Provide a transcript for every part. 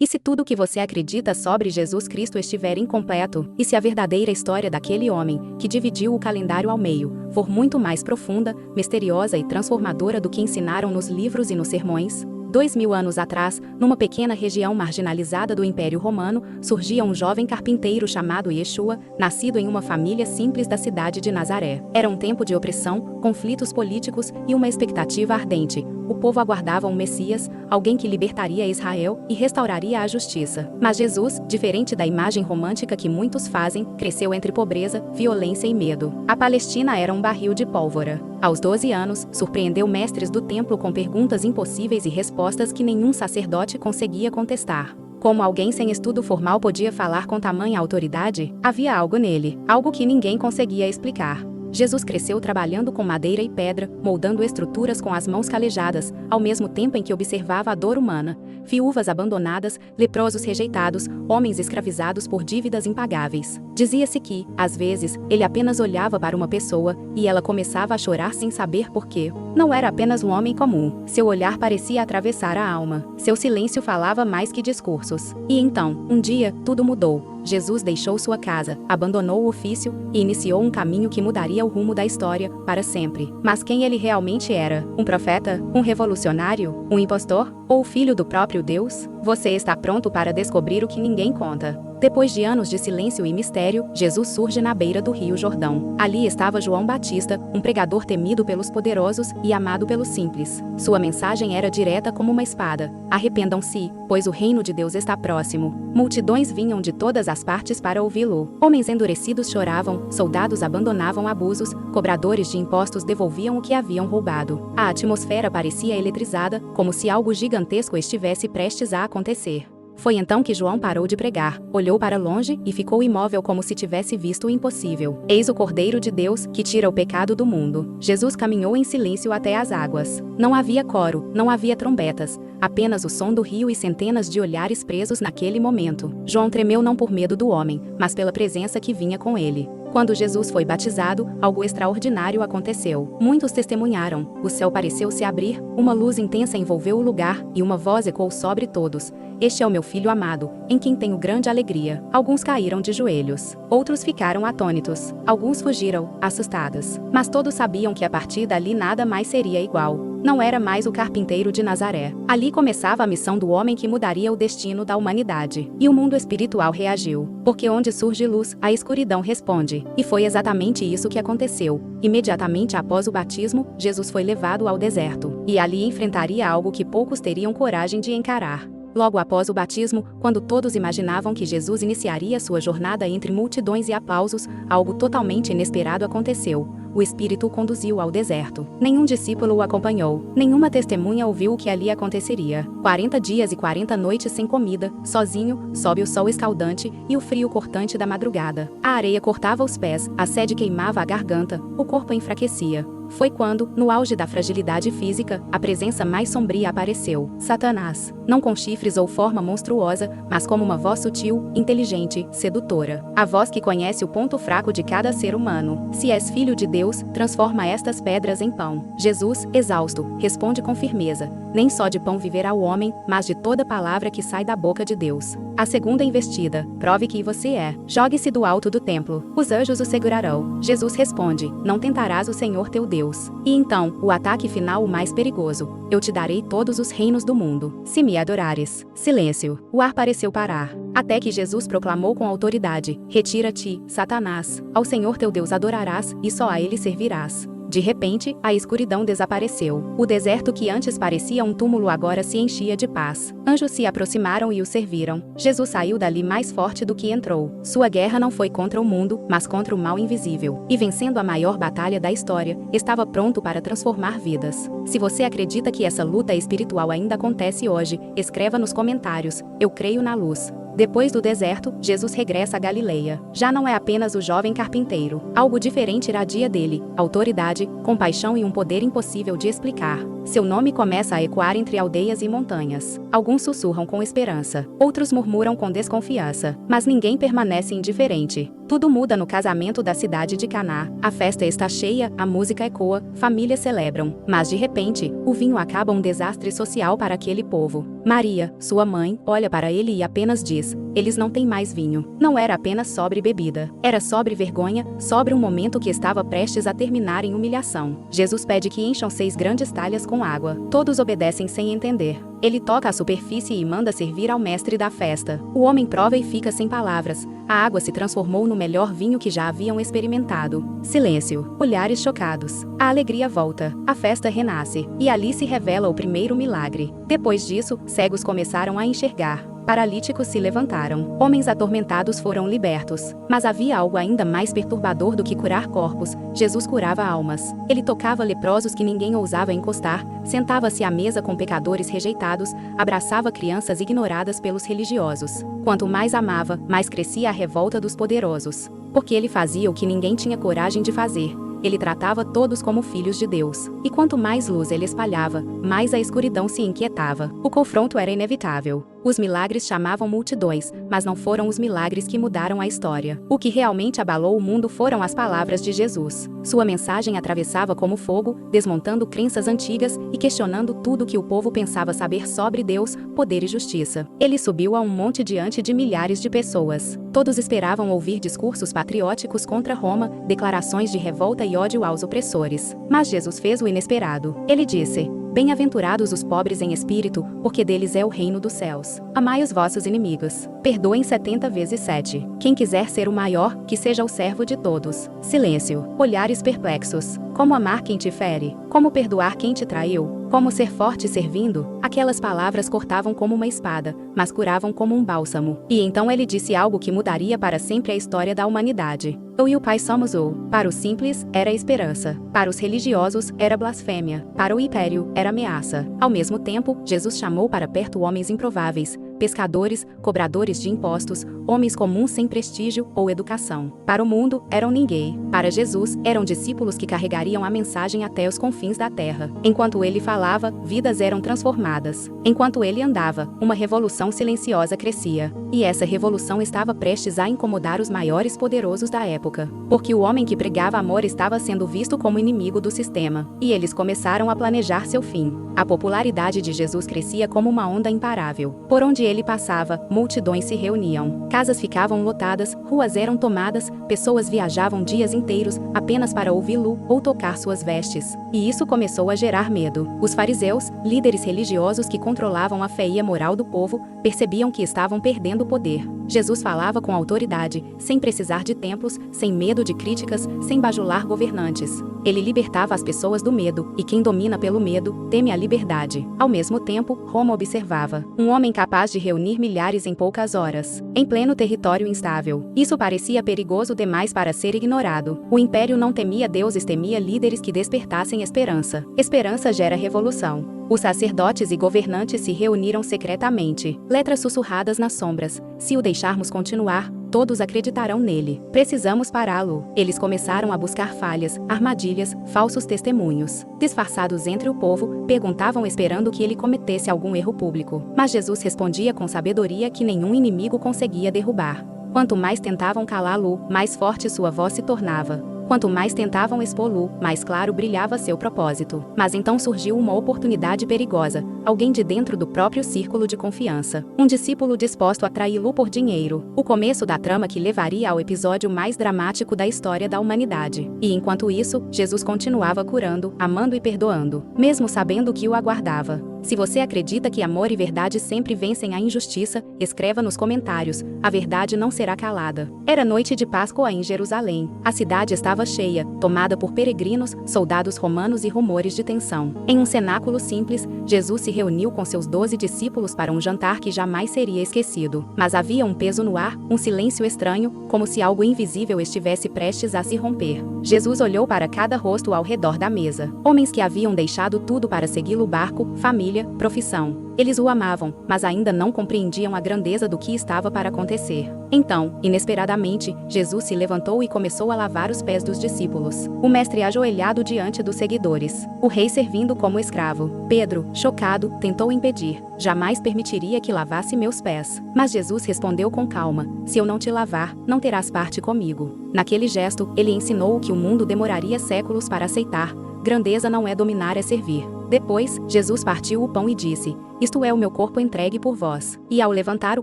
E se tudo o que você acredita sobre Jesus Cristo estiver incompleto, e se a verdadeira história daquele homem, que dividiu o calendário ao meio, for muito mais profunda, misteriosa e transformadora do que ensinaram nos livros e nos sermões? 2000 anos atrás, numa pequena região marginalizada do Império Romano, surgia um jovem carpinteiro chamado Yeshua, nascido em uma família simples da cidade de Nazaré. Era um tempo de opressão, conflitos políticos e uma expectativa ardente. O povo aguardava um Messias, alguém que libertaria Israel e restauraria a justiça. Mas Jesus, diferente da imagem romântica que muitos fazem, cresceu entre pobreza, violência e medo. A Palestina era um barril de pólvora. Aos 12 anos, surpreendeu mestres do templo com perguntas impossíveis e respostas que nenhum sacerdote conseguia contestar. Como alguém sem estudo formal podia falar com tamanha autoridade? Havia algo nele, algo que ninguém conseguia explicar. Jesus cresceu trabalhando com madeira e pedra, moldando estruturas com as mãos calejadas, ao mesmo tempo em que observava a dor humana. Viúvas abandonadas, leprosos rejeitados, homens escravizados por dívidas impagáveis. Dizia-se que, às vezes, ele apenas olhava para uma pessoa, e ela começava a chorar sem saber por quê. Não era apenas um homem comum. Seu olhar parecia atravessar a alma. Seu silêncio falava mais que discursos. E então, um dia, tudo mudou. Jesus deixou sua casa, abandonou o ofício e iniciou um caminho que mudaria o rumo da história para sempre. Mas quem ele realmente era? Um profeta? Um revolucionário? Um impostor? Ou o filho do próprio Deus? Você está pronto para descobrir o que ninguém conta. Depois de anos de silêncio e mistério, Jesus surge na beira do Rio Jordão. Ali estava João Batista, um pregador temido pelos poderosos e amado pelos simples. Sua mensagem era direta como uma espada. Arrependam-se, pois o reino de Deus está próximo. Multidões vinham de todas as partes para ouvi-lo. Homens endurecidos choravam, soldados abandonavam abusos, cobradores de impostos devolviam o que haviam roubado. A atmosfera parecia eletrizada, como se algo gigantesco estivesse prestes a acontecer. Foi então que João parou de pregar, olhou para longe e ficou imóvel como se tivesse visto o impossível. Eis o Cordeiro de Deus, que tira o pecado do mundo. Jesus caminhou em silêncio até as águas. Não havia coro, não havia trombetas, apenas o som do rio e centenas de olhares presos naquele momento. João tremeu não por medo do homem, mas pela presença que vinha com ele. Quando Jesus foi batizado, algo extraordinário aconteceu. Muitos testemunharam. O céu pareceu se abrir, uma luz intensa envolveu o lugar, e uma voz ecoou sobre todos: "Este é o meu filho amado, em quem tenho grande alegria." Alguns caíram de joelhos. Outros ficaram atônitos. Alguns fugiram, assustados. Mas todos sabiam que a partir dali nada mais seria igual. Não era mais o carpinteiro de Nazaré. Ali começava a missão do homem que mudaria o destino da humanidade. E o mundo espiritual reagiu. Porque onde surge luz, a escuridão responde. E foi exatamente isso que aconteceu. Imediatamente após o batismo, Jesus foi levado ao deserto. E ali enfrentaria algo que poucos teriam coragem de encarar. Logo após o batismo, quando todos imaginavam que Jesus iniciaria sua jornada entre multidões e aplausos, algo totalmente inesperado aconteceu. O Espírito o conduziu ao deserto. Nenhum discípulo o acompanhou. Nenhuma testemunha ouviu o que ali aconteceria. 40 dias e 40 noites sem comida, sozinho, sob o sol escaldante e o frio cortante da madrugada. A areia cortava os pés, a sede queimava a garganta, o corpo enfraquecia. Foi quando, no auge da fragilidade física, a presença mais sombria apareceu: Satanás. Não com chifres ou forma monstruosa, mas como uma voz sutil, inteligente, sedutora. A voz que conhece o ponto fraco de cada ser humano. Se és filho de Deus, transforma estas pedras em pão. Jesus, exausto, responde com firmeza: nem só de pão viverá o homem, mas de toda palavra que sai da boca de Deus. A segunda investida: prove que você é. Jogue-se do alto do templo. Os anjos o segurarão. Jesus responde: não tentarás o Senhor teu Deus. E então, o ataque final, o mais perigoso: eu te darei todos os reinos do mundo, se me adorares. Silêncio. O ar pareceu parar. Até que Jesus proclamou com autoridade: retira-te, Satanás. Ao Senhor teu Deus adorarás, e só a ele servirás. De repente, a escuridão desapareceu. O deserto que antes parecia um túmulo agora se enchia de paz. Anjos se aproximaram e o serviram. Jesus saiu dali mais forte do que entrou. Sua guerra não foi contra o mundo, mas contra o mal invisível. E vencendo a maior batalha da história, estava pronto para transformar vidas. Se você acredita que essa luta espiritual ainda acontece hoje, escreva nos comentários: eu creio na luz. Depois do deserto, Jesus regressa a Galileia. Já não é apenas o jovem carpinteiro. Algo diferente irradia dele: autoridade, compaixão e um poder impossível de explicar. Seu nome começa a ecoar entre aldeias e montanhas. Alguns sussurram com esperança, outros murmuram com desconfiança, mas ninguém permanece indiferente. Tudo muda no casamento da cidade de Caná. A festa está cheia, a música ecoa, famílias celebram. Mas de repente, o vinho acaba, um desastre social para aquele povo. Maria, sua mãe, olha para ele e apenas diz: eles não têm mais vinho. Não era apenas sobre bebida. Era sobre vergonha, sobre um momento que estava prestes a terminar em humilhação. Jesus pede que encham 6 grandes talhas com água. Todos obedecem sem entender. Ele toca a superfície e manda servir ao mestre da festa. O homem prova e fica sem palavras. A água se transformou no melhor vinho que já haviam experimentado. Silêncio. Olhares chocados. A alegria volta. A festa renasce. E ali se revela o primeiro milagre. Depois disso, cegos começaram a enxergar. Paralíticos se levantaram. Homens atormentados foram libertos. Mas havia algo ainda mais perturbador do que curar corpos. Jesus curava almas. Ele tocava leprosos que ninguém ousava encostar, sentava-se à mesa com pecadores rejeitados, abraçava crianças ignoradas pelos religiosos. Quanto mais amava, mais crescia a revolta dos poderosos. Porque ele fazia o que ninguém tinha coragem de fazer. Ele tratava todos como filhos de Deus. E quanto mais luz ele espalhava, mais a escuridão se inquietava. O confronto era inevitável. Os milagres chamavam multidões, mas não foram os milagres que mudaram a história. O que realmente abalou o mundo foram as palavras de Jesus. Sua mensagem atravessava como fogo, desmontando crenças antigas e questionando tudo que o povo pensava saber sobre Deus, poder e justiça. Ele subiu a um monte diante de milhares de pessoas. Todos esperavam ouvir discursos patrióticos contra Roma, declarações de revolta e ódio aos opressores. Mas Jesus fez o inesperado. Ele disse: bem-aventurados os pobres em espírito, porque deles é o reino dos céus. Amai os vossos inimigos. Perdoem 70 vezes 7. Quem quiser ser o maior, que seja o servo de todos. Silêncio. Olhares perplexos. Como amar quem te fere? Como perdoar quem te traiu? Como ser forte servindo? Aquelas palavras cortavam como uma espada, mas curavam como um bálsamo. E então ele disse algo que mudaria para sempre a história da humanidade. Eu e o Pai somos um. Para os simples, era esperança. Para os religiosos, era blasfêmia. Para o império, era ameaça. Ao mesmo tempo, Jesus chamou para perto homens improváveis, pescadores, cobradores de impostos, homens comuns sem prestígio ou educação. Para o mundo, eram ninguém. Para Jesus, eram discípulos que carregariam a mensagem até os confins da terra. Enquanto ele falava, vidas eram transformadas. Enquanto ele andava, uma revolução silenciosa crescia. E essa revolução estava prestes a incomodar os maiores poderosos da época. Porque o homem que pregava amor estava sendo visto como inimigo do sistema. E eles começaram a planejar seu fim. A popularidade de Jesus crescia como uma onda imparável. Por onde ele passava, multidões se reuniam. Casas ficavam lotadas, ruas eram tomadas, pessoas viajavam dias inteiros apenas para ouvi-lo ou tocar suas vestes. E isso começou a gerar medo. Os fariseus, líderes religiosos que controlavam a fé e a moral do povo, percebiam que estavam perdendo o poder. Jesus falava com autoridade, sem precisar de templos, sem medo de críticas, sem bajular governantes. Ele libertava as pessoas do medo, e quem domina pelo medo, teme a liberdade. Ao mesmo tempo, Roma observava. Um homem capaz de reunir milhares em poucas horas, em pleno território instável. Isso parecia perigoso demais para ser ignorado. O império não temia deuses, temia líderes que despertassem esperança. Esperança gera revolução. Os sacerdotes e governantes se reuniram secretamente. Letras sussurradas nas sombras. Se o deixarmos continuar, todos acreditarão nele. Precisamos pará-lo. Eles começaram a buscar falhas, armadilhas, falsos testemunhos. Disfarçados entre o povo, perguntavam esperando que ele cometesse algum erro público. Mas Jesus respondia com sabedoria que nenhum inimigo conseguia derrubar. Quanto mais tentavam calá-lo, mais forte sua voz se tornava. Quanto mais tentavam expô-lo, mais claro brilhava seu propósito. Mas então surgiu uma oportunidade perigosa. Alguém de dentro do próprio círculo de confiança. Um discípulo disposto a traí-lo por dinheiro. O começo da trama que levaria ao episódio mais dramático da história da humanidade. E enquanto isso, Jesus continuava curando, amando e perdoando, mesmo sabendo que o aguardava. Se você acredita que amor e verdade sempre vencem a injustiça, escreva nos comentários. A verdade não será calada. Era noite de Páscoa em Jerusalém. A cidade estava cheia, tomada por peregrinos, soldados romanos e rumores de tensão. Em um cenáculo simples, Jesus se reuniu com seus 12 discípulos para um jantar que jamais seria esquecido. Mas havia um peso no ar, um silêncio estranho, como se algo invisível estivesse prestes a se romper. Jesus olhou para cada rosto ao redor da mesa. Homens que haviam deixado tudo para segui-lo, barco, família, família, profissão. Eles o amavam, mas ainda não compreendiam a grandeza do que estava para acontecer. Então, inesperadamente, Jesus se levantou e começou a lavar os pés dos discípulos. O mestre ajoelhado diante dos seguidores. O rei servindo como escravo. Pedro, chocado, tentou impedir. Jamais permitiria que lavasse meus pés. Mas Jesus respondeu com calma: se eu não te lavar, não terás parte comigo. Naquele gesto, ele ensinou o que o mundo demoraria séculos para aceitar: grandeza não é dominar, é servir. Depois, Jesus partiu o pão e disse: isto é o meu corpo entregue por vós. E ao levantar o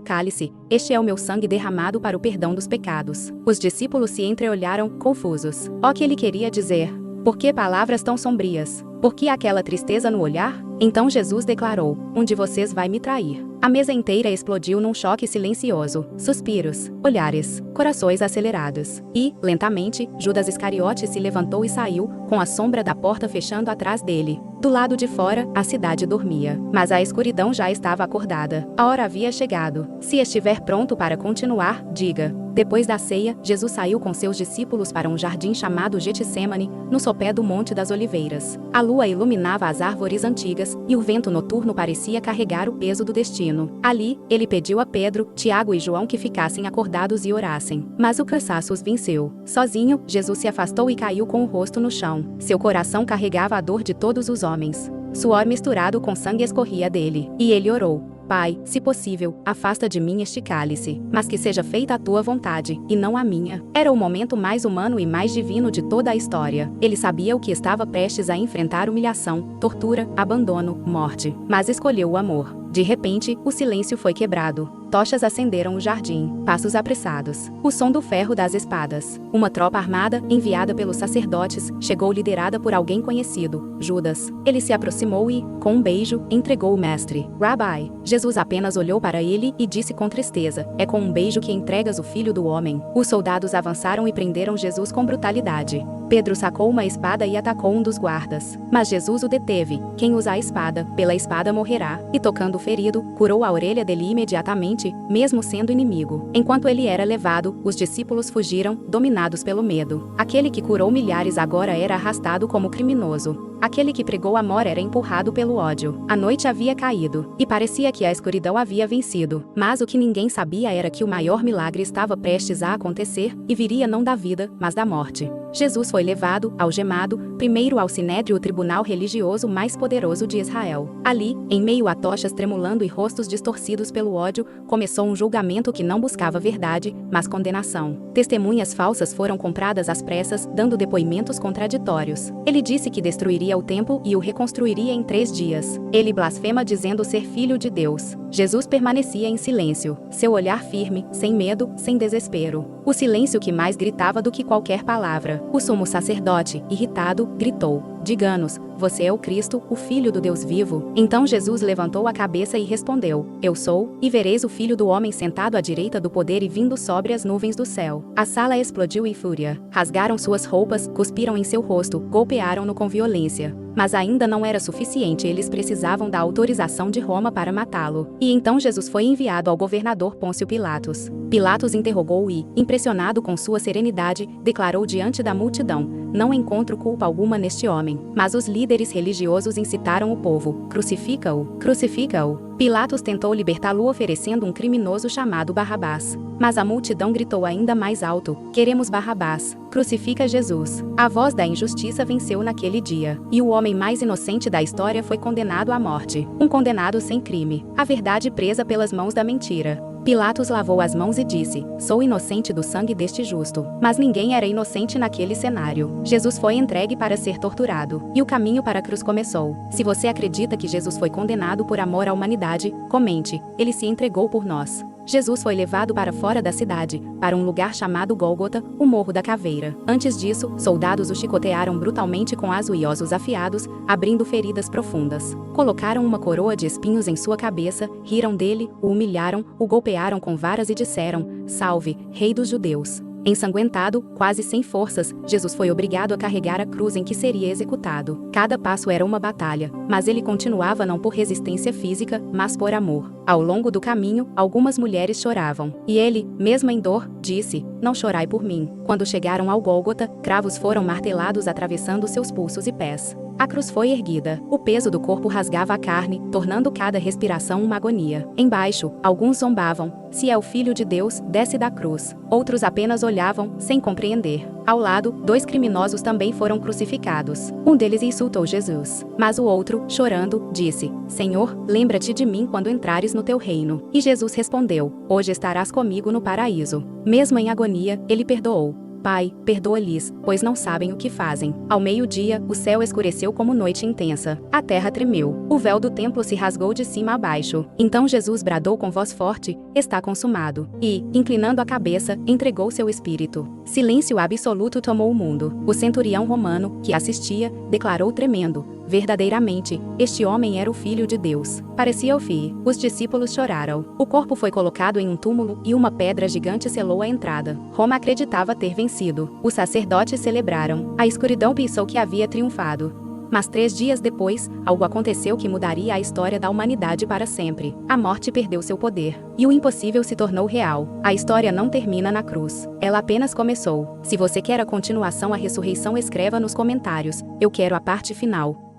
cálice: este é o meu sangue derramado para o perdão dos pecados. Os discípulos se entreolharam, confusos. O que ele queria dizer? Por que palavras tão sombrias? Por que aquela tristeza no olhar? Então Jesus declarou: um de vocês vai me trair. A mesa inteira explodiu num choque silencioso. Suspiros, olhares, corações acelerados. E, lentamente, Judas Iscariote se levantou e saiu, com a sombra da porta fechando atrás dele. Do lado de fora, a cidade dormia. Mas a escuridão já estava acordada. A hora havia chegado. Se estiver pronto para continuar, diga. Depois da ceia, Jesus saiu com seus discípulos para um jardim chamado Getsêmani, no sopé do Monte das Oliveiras. A lua iluminava as árvores antigas, e o vento noturno parecia carregar o peso do destino. Ali, ele pediu a Pedro, Tiago e João que ficassem acordados e orassem. Mas o cansaço os venceu. Sozinho, Jesus se afastou e caiu com o rosto no chão. Seu coração carregava a dor de todos os homens. Suor misturado com sangue escorria dele. E ele orou: Pai, se possível, afasta de mim este cálice, mas que seja feita a tua vontade, e não a minha. Era o momento mais humano e mais divino de toda a história. Ele sabia o que estava prestes a enfrentar: humilhação, tortura, abandono, morte. Mas escolheu o amor. De repente, o silêncio foi quebrado. Tochas acenderam o jardim. Passos apressados. O som do ferro das espadas. Uma tropa armada, enviada pelos sacerdotes, chegou liderada por alguém conhecido: Judas. Ele se aproximou e, com um beijo, entregou o mestre. Rabi. Jesus apenas olhou para ele e disse com tristeza: é com um beijo que entregas o Filho do Homem. Os soldados avançaram e prenderam Jesus com brutalidade. Pedro sacou uma espada e atacou um dos guardas. Mas Jesus o deteve. Quem usa a espada, pela espada morrerá. E tocando o ferido, curou a orelha dele imediatamente, mesmo sendo inimigo. Enquanto ele era levado, os discípulos fugiram, dominados pelo medo. Aquele que curou milhares agora era arrastado como criminoso. Aquele que pregou amor era empurrado pelo ódio. A noite havia caído, e parecia que a escuridão havia vencido. Mas o que ninguém sabia era que o maior milagre estava prestes a acontecer, e viria não da vida, mas da morte. Jesus foi levado, algemado, primeiro ao Sinédrio, o tribunal religioso mais poderoso de Israel. Ali, em meio a tochas tremulando e rostos distorcidos pelo ódio, começou um julgamento que não buscava verdade, mas condenação. Testemunhas falsas foram compradas às pressas, dando depoimentos contraditórios. Ele disse que destruiria o templo e o reconstruiria em 3 dias. Ele blasfema dizendo ser filho de Deus. Jesus permanecia em silêncio, seu olhar firme, sem medo, sem desespero. O silêncio que mais gritava do que qualquer palavra. O sumo sacerdote, irritado, gritou: diga-nos, você é o Cristo, o Filho do Deus vivo? Então Jesus levantou a cabeça e respondeu: eu sou, e vereis o Filho do Homem sentado à direita do poder e vindo sobre as nuvens do céu. A sala explodiu em fúria. Rasgaram suas roupas, cuspiram em seu rosto, golpearam-no com violência. Mas ainda não era suficiente, eles precisavam da autorização de Roma para matá-lo. E então Jesus foi enviado ao governador Pôncio Pilatos. Pilatos interrogou-o e, impressionado com sua serenidade, declarou diante da multidão: não encontro culpa alguma neste homem. Mas os líderes religiosos incitaram o povo: crucifica-o, crucifica-o. Pilatos tentou libertá-lo oferecendo um criminoso chamado Barrabás. Mas a multidão gritou ainda mais alto: queremos Barrabás, crucifica Jesus. A voz da injustiça venceu naquele dia, e o homem mais inocente da história foi condenado à morte. Um condenado sem crime, a verdade presa pelas mãos da mentira. Pilatos lavou as mãos e disse: sou inocente do sangue deste justo. Mas ninguém era inocente naquele cenário. Jesus foi entregue para ser torturado, e o caminho para a cruz começou. Se você acredita que Jesus foi condenado por amor à humanidade, comente: ele se entregou por nós. Jesus foi levado para fora da cidade, para um lugar chamado Gólgota, o Morro da Caveira. Antes disso, soldados o chicotearam brutalmente com aço e ossos afiados, abrindo feridas profundas. Colocaram uma coroa de espinhos em sua cabeça, riram dele, o humilharam, o golpearam com varas e disseram: salve, Rei dos Judeus. Ensanguentado, quase sem forças, Jesus foi obrigado a carregar a cruz em que seria executado. Cada passo era uma batalha, mas ele continuava não por resistência física, mas por amor. Ao longo do caminho, algumas mulheres choravam. E ele, mesmo em dor, disse: não chorai por mim. Quando chegaram ao Gólgota, cravos foram martelados atravessando seus pulsos e pés. A cruz foi erguida. O peso do corpo rasgava a carne, tornando cada respiração uma agonia. Embaixo, alguns zombavam. Se é o Filho de Deus, desce da cruz. Outros apenas olhavam, sem compreender. Ao lado, 2 criminosos também foram crucificados. Um deles insultou Jesus. Mas o outro, chorando, disse: Senhor, lembra-te de mim quando entrares no teu reino. E Jesus respondeu: Hoje estarás comigo no paraíso. Mesmo em agonia, ele perdoou. Pai, perdoa-lhes, pois não sabem o que fazem. Ao meio-dia, o céu escureceu como noite intensa. A terra tremeu. O véu do templo se rasgou de cima a baixo. Então Jesus bradou com voz forte: Está consumado. E, inclinando a cabeça, entregou seu espírito. Silêncio absoluto tomou o mundo. O centurião romano, que assistia, declarou tremendo: Verdadeiramente, este homem era o Filho de Deus. Parecia o fim. Os discípulos choraram. O corpo foi colocado em um túmulo e uma pedra gigante selou a entrada. Roma acreditava ter vencido. Os sacerdotes celebraram. A escuridão pensou que havia triunfado. Mas 3 dias depois, algo aconteceu que mudaria a história da humanidade para sempre. A morte perdeu seu poder. E o impossível se tornou real. A história não termina na cruz. Ela apenas começou. Se você quer a continuação, a ressurreição, escreva nos comentários. Eu quero a parte final.